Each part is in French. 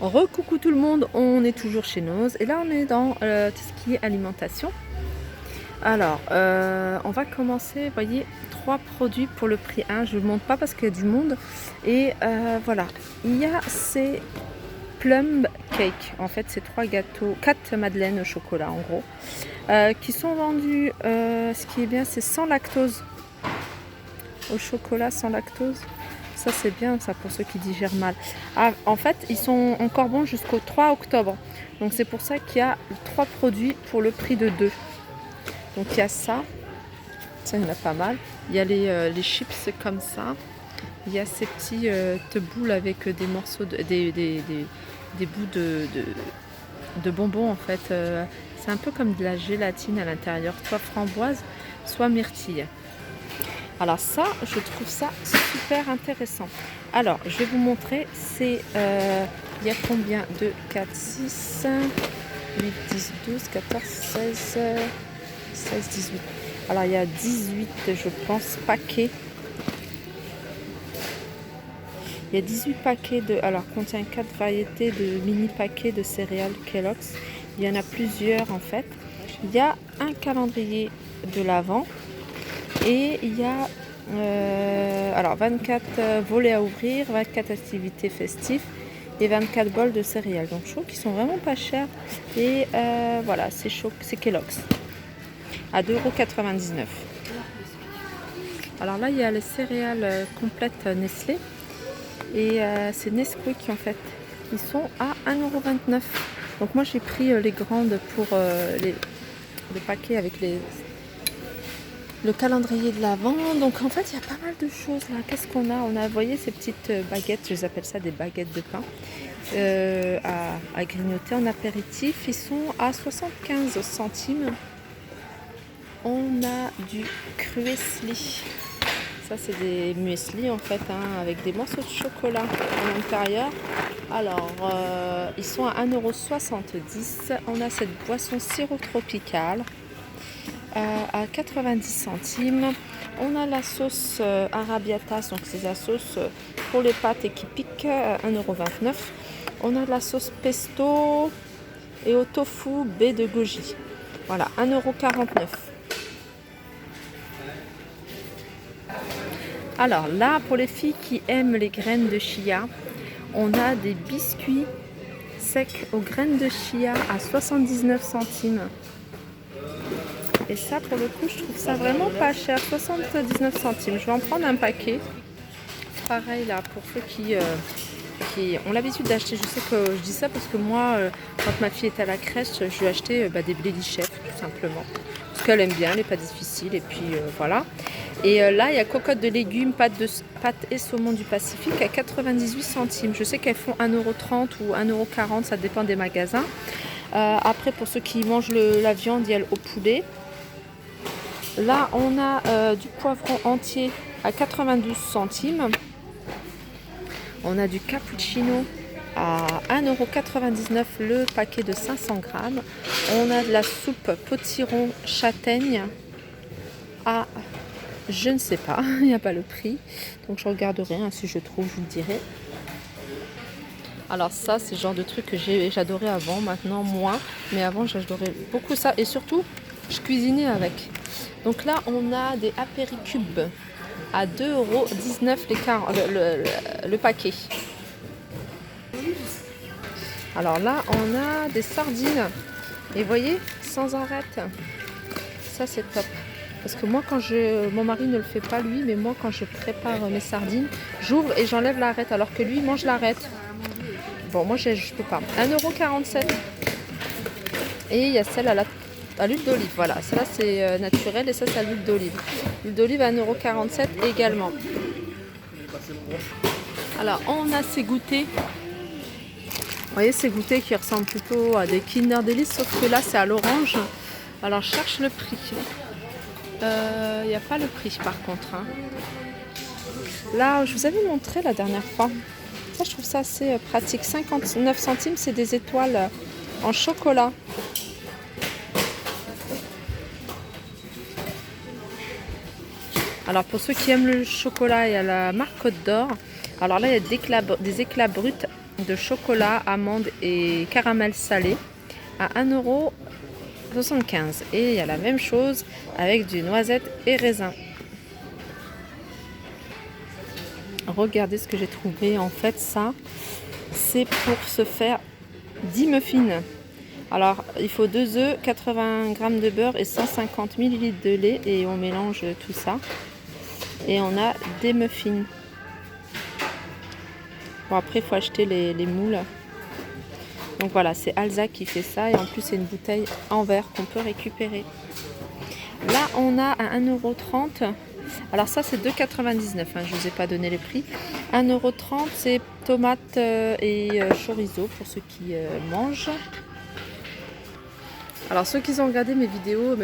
Recoucou tout le monde, on est toujours chez Noz et là on est dans tout ce qui est alimentation. Alors, on va commencer, vous voyez, 3 produits pour le prix 1. Je ne vous montre pas parce qu'il y a du monde. Et voilà, il y a ces plum cake. En fait, c'est 3 gâteaux, 4 madeleines au chocolat en gros, qui sont vendus, ce qui est bien, c'est sans lactose. Au chocolat sans lactose. Ça c'est bien ça pour ceux qui digèrent mal. Ah, en fait ils sont encore bons jusqu'au 3 octobre. Donc c'est pour ça qu'il y a 3 produits pour le prix de 2. Donc il y a ça. Ça il y en a pas mal. Il y a les chips comme ça. Il y a ces petits boules avec des morceaux des bouts de bonbons en fait. C'est un peu comme de la gélatine à l'intérieur, soit framboise, soit myrtille. Alors ça, je trouve ça super intéressant. Alors, je vais vous montrer, c'est, il y a combien? 2, 4, 6, 8, 10, 12, 14, 16, 16, 18. Alors, il y a 18, je pense, paquets. Il y a 18 paquets de... Alors, contient 4 variétés de mini paquets de céréales Kellogg's. Il y en a plusieurs, en fait. Il y a un calendrier de l'Avent. Et il y a alors 24 volets à ouvrir, 24 activités festives et 24 bols de céréales. Donc je trouve qu'ils sont vraiment pas chers. Et voilà, c'est Kellogg's à 2,99 €. Alors là, il y a les céréales complètes Nestlé. Et c'est Nesquik en fait. Ils sont à 1,29 €. Donc moi j'ai pris les grandes pour les paquets avec le calendrier de l'Avent. Donc en fait il y a pas mal de choses là. Qu'est-ce qu'on a? On a, vous voyez, ces petites baguettes, je les appelle ça des baguettes de pain à grignoter en apéritif. Ils sont à 75 centimes. On a du Cruesli. Ça c'est des muesli en fait, hein, avec des morceaux de chocolat à l'intérieur. Alors ils sont à 1,70 €. On a cette boisson sirop tropical à 90 centimes. On a la sauce Arabiatas, donc c'est la sauce pour les pâtes et qui pique, 1,29 €. On a la sauce pesto et au tofu baie de goji. Voilà, 1,49 €. Alors là, pour les filles qui aiment les graines de chia, on a des biscuits secs aux graines de chia à 79 centimes. Et ça, pour le coup, je trouve ça vraiment pas cher, 79 centimes. Je vais en prendre un paquet. Pareil là, pour ceux qui ont l'habitude d'acheter. Je sais que je dis ça parce que moi, quand ma fille était à la crèche, je lui ai acheté des Bledy Chef, tout simplement. Parce qu'elle aime bien, elle n'est pas difficile. Et puis voilà. Et là, il y a cocotte de légumes, pâtes et saumon du Pacifique à 98 centimes. Je sais qu'elles font 1,30 € ou 1,40 €, ça dépend des magasins. Après, pour ceux qui mangent la viande, il y a au poulet. Là, on a du poivron entier à 92 centimes. On a du cappuccino à 1,99 € le paquet de 500 grammes. On a de la soupe potiron châtaigne à... Je ne sais pas, il n'y a pas le prix. Donc je regarderai, hein, si je trouve, je vous le dirai. Alors ça, c'est le genre de truc que j'adorais avant, maintenant moins. Mais avant, j'adorais beaucoup ça. Et surtout, je cuisinais avec. Donc là, on a des apéricubes à 2,19 € le paquet. Alors là, on a des sardines. Et vous voyez, sans arête. Ça, c'est top. Parce que moi, mon mari ne le fait pas lui, mais moi, quand je prépare mes sardines, j'ouvre et j'enlève l'arête, alors que lui, il mange l'arête. Bon, moi, je peux pas. 1,47 €. Et il y a celle à l'huile d'olive. Voilà, celle-là, c'est naturel et ça, c'est à l'huile d'olive. L'huile d'olive à 1,47 € également. Alors, on a ces goûters. Vous voyez, ces goûters qui ressemblent plutôt à des Kinder Delice, sauf que là, c'est à l'orange. Alors, je cherche le prix. Il n'y a pas le prix par contre, hein. Là, je vous avais montré la dernière fois. Ça, je trouve ça assez pratique. 59 centimes, c'est des étoiles en chocolat. Alors, pour ceux qui aiment le chocolat, il y a la marque Côte d'Or. Alors là, il y a des éclats bruts de chocolat, amande et caramel salé à 1,75 €. Et il y a la même chose avec du noisette et raisin. Regardez ce que j'ai trouvé. En fait, ça, c'est pour se faire 10 muffins. Alors, il faut 2 œufs, 80 g de beurre et 150 ml de lait. Et on mélange tout ça. Et on a des muffins. Bon, après, il faut acheter les moules. Donc voilà, c'est Alza qui fait ça. Et en plus, c'est une bouteille en verre qu'on peut récupérer. Là, on a à 1,30 €. Alors ça, c'est 2,99 €. Hein, je ne vous ai pas donné les prix. 1,30 €, c'est tomates et chorizo pour ceux qui mangent. Alors ceux qui ont regardé mes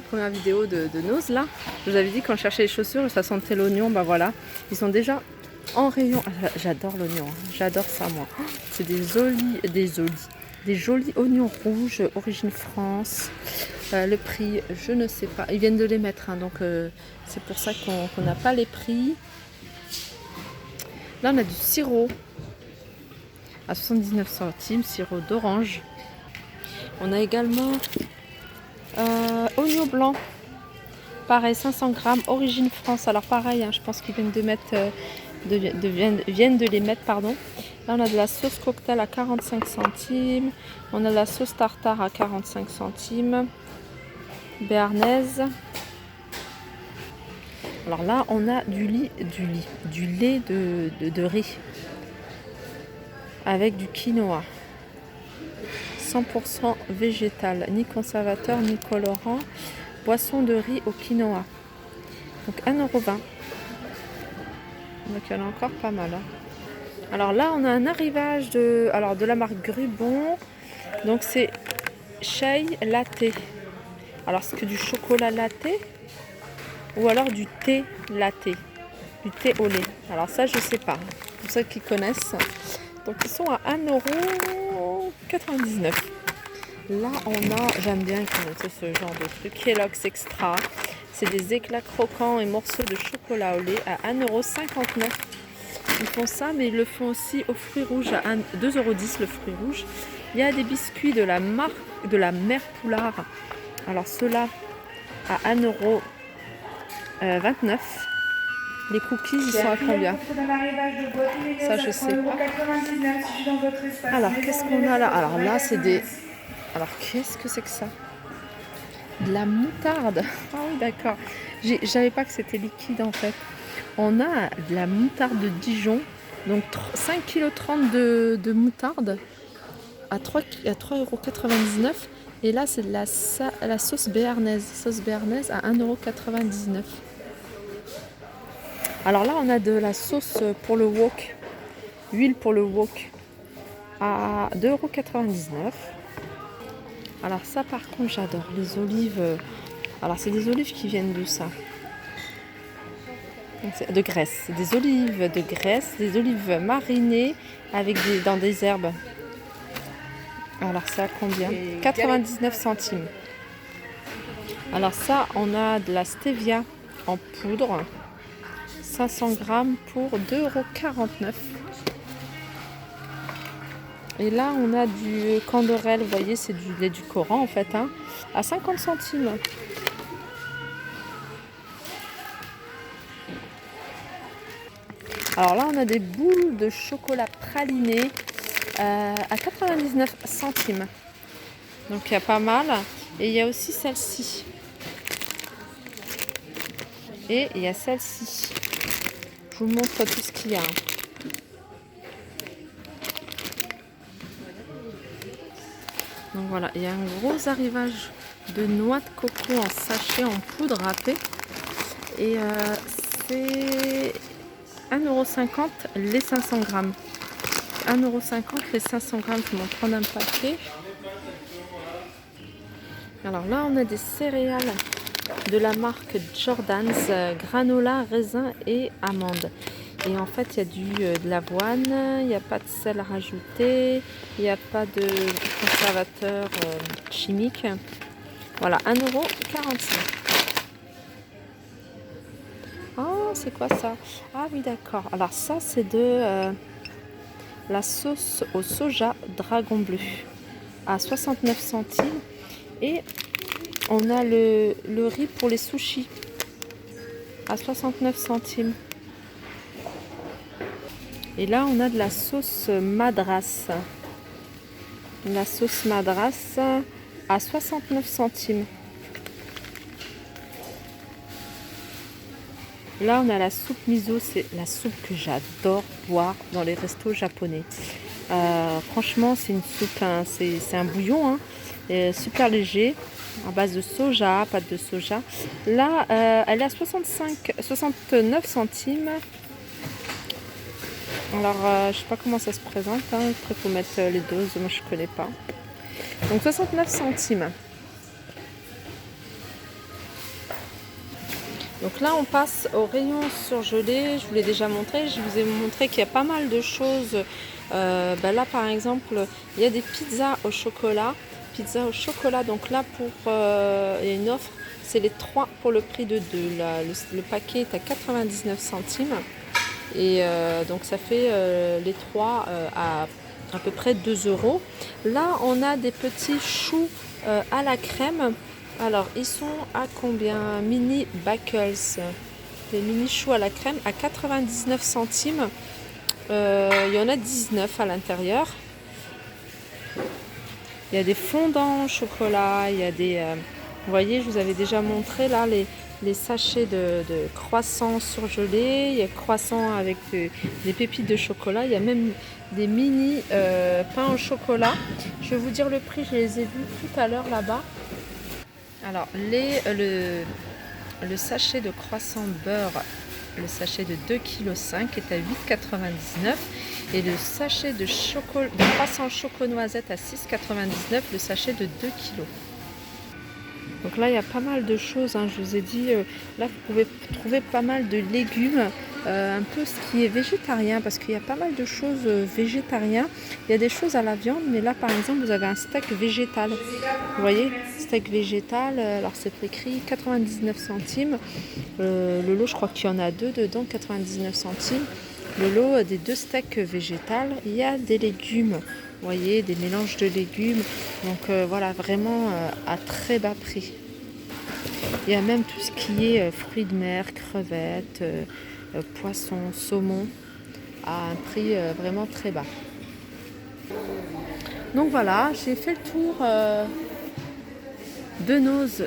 premières vidéos de nose là, je vous avais dit quand je cherchais les chaussures, ça sentait l'oignon, bah voilà, ils sont déjà en rayon. Ah, j'adore l'oignon, hein. J'adore ça moi. C'est des jolis oignons rouges, origine France. Le prix, je ne sais pas, ils viennent de les mettre, hein, donc c'est pour ça qu'on n'a pas les prix. Là on a du sirop à 79 centimes, sirop d'orange. On a également oignon blanc, pareil 500 g, origine France. Alors pareil, hein, je pense qu'ils viennent de mettre, viennent de les mettre, pardon. Là on a de la sauce cocktail à 45 centimes, on a de la sauce tartare à 45 centimes, béarnaise. Alors là on a du lait de riz avec du quinoa. 100% végétal, ni conservateur ni colorant, boisson de riz au quinoa. Donc 1,20 €. Donc il y en a encore pas mal. Hein. Alors là on a un arrivage de la marque Grubon. Donc c'est chai latte. Alors c'est que du chocolat latte ou alors du thé latte, du thé au lait. Alors ça je sais pas. Pour ceux qui connaissent. Donc ils sont à 1,99 €. Là on a, j'aime bien ce genre de truc, Kellogg's Extra. C'est des éclats croquants et morceaux de chocolat au lait à 1,59 €. Ils font ça, mais ils le font aussi aux fruits rouges à 2,10 € le fruit rouge. Il y a des biscuits de la marque de la Mère Poulard. Alors ceux-là à 1,29 €. Les cookies, ils sont à combien? Ça, je sais pas. Alors, qu'est-ce qu'on a là? Alors là, c'est des... Alors, qu'est-ce que c'est que ça? De la moutarde. Ah oui, d'accord. Je savais pas que c'était liquide, en fait. On a de la moutarde de Dijon. Donc, 5,30 kg de moutarde à 3,99 €. Et là, c'est de la sauce béarnaise. Sauce béarnaise à 1,99 €. Alors là, on a de la sauce pour le wok, huile pour le wok à 2,99 €. Alors ça, par contre, j'adore les olives. Alors c'est des olives qui viennent d'où ça? De Grèce. C'est des olives de Grèce, des olives marinées avec dans des herbes. Alors ça à combien? 99 centimes. Alors ça, on a de la stevia en poudre. 500 g pour 2,49 €. Et là, on a du Canderel, vous voyez, c'est du lait du Coran en fait, hein, à 50 centimes. Alors là, on a des boules de chocolat praliné à 99 centimes. Donc il y a pas mal. Et il y a aussi celle-ci. Et il y a celle-ci. Je vous montre tout ce qu'il y a. Donc voilà, il y a un gros arrivage de noix de coco en sachet en poudre râpée. Et c'est 1,50 € les 500 g. 1,50 € les 500 g, je vais m'en prendre un paquet. Alors là, on a des céréales de la marque Jordan's, granola, raisin et amande. Et en fait, il y a de l'avoine, il n'y a pas de sel rajouté, il n'y a pas de conservateur chimique. Voilà, 1,45 €. Oh, c'est quoi ça? Ah oui, d'accord. Alors ça, c'est la sauce au soja Dragon Bleu à 69 centimes. Et on a le riz pour les sushis à 69 centimes. Et là, on a de la sauce madras. La sauce madras à 69 centimes. Là, on a la soupe miso. C'est la soupe que j'adore boire dans les restos japonais. Franchement, c'est une soupe, hein, c'est un bouillon, hein, super léger, à base de soja, pâte de soja. Là, elle est à 69 centimes. Alors, je sais pas comment ça se présente. Hein. Après, il faut mettre les doses. Moi, je connais pas. Donc, 69 centimes. Donc là, on passe au rayon surgelé. Je vous l'ai déjà montré. Je vous ai montré qu'il y a pas mal de choses. Là, par exemple, il y a des pizzas au chocolat. Pizza au chocolat. Donc là, il y a une offre. C'est les 3 pour le prix de 2. Le paquet est à 99 centimes. Et donc ça fait les 3 à peu près 2 euros. Là, on a des petits choux à la crème. Alors, ils sont à combien? Mini Backles. Des mini choux à la crème à 99 centimes. Il y en a 19 à l'intérieur. Il y a des fondants au chocolat. Il y a des... vous voyez, je vous avais déjà montré là les sachets de croissants surgelés. Il y a croissants avec des pépites de chocolat. Il y a même des mini pains au chocolat. Je vais vous dire le prix, je les ai vus tout à l'heure là-bas. Alors, le sachet de croissant beurre, le sachet de 2,5 kg est à 8,99 € et le sachet de croissant choco-noisette à 6,99 €, le sachet de 2 kg. Donc là, il y a pas mal de choses, hein. Je vous ai dit, là, vous pouvez trouver pas mal de légumes, un peu ce qui est végétarien, parce qu'il y a pas mal de choses végétariennes. Il y a des choses à la viande, mais là, par exemple, vous avez un steak végétal. Vous voyez, steak végétal, alors c'est écrit 99 centimes. Le lot, je crois qu'il y en a 2 dedans, 99 centimes. Le lot des 2 steaks végétales. Il y a des légumes. Vous voyez, des mélanges de légumes. Donc voilà, vraiment à très bas prix. Il y a même tout ce qui est fruits de mer, crevettes, poissons, saumon, à un prix vraiment très bas. Donc voilà, j'ai fait le tour de Noz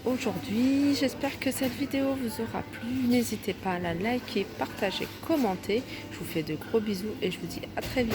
aujourd'hui. J'espère que cette vidéo vous aura plu. N'hésitez pas à la liker, partager, commenter. Je vous fais de gros bisous et je vous dis à très vite.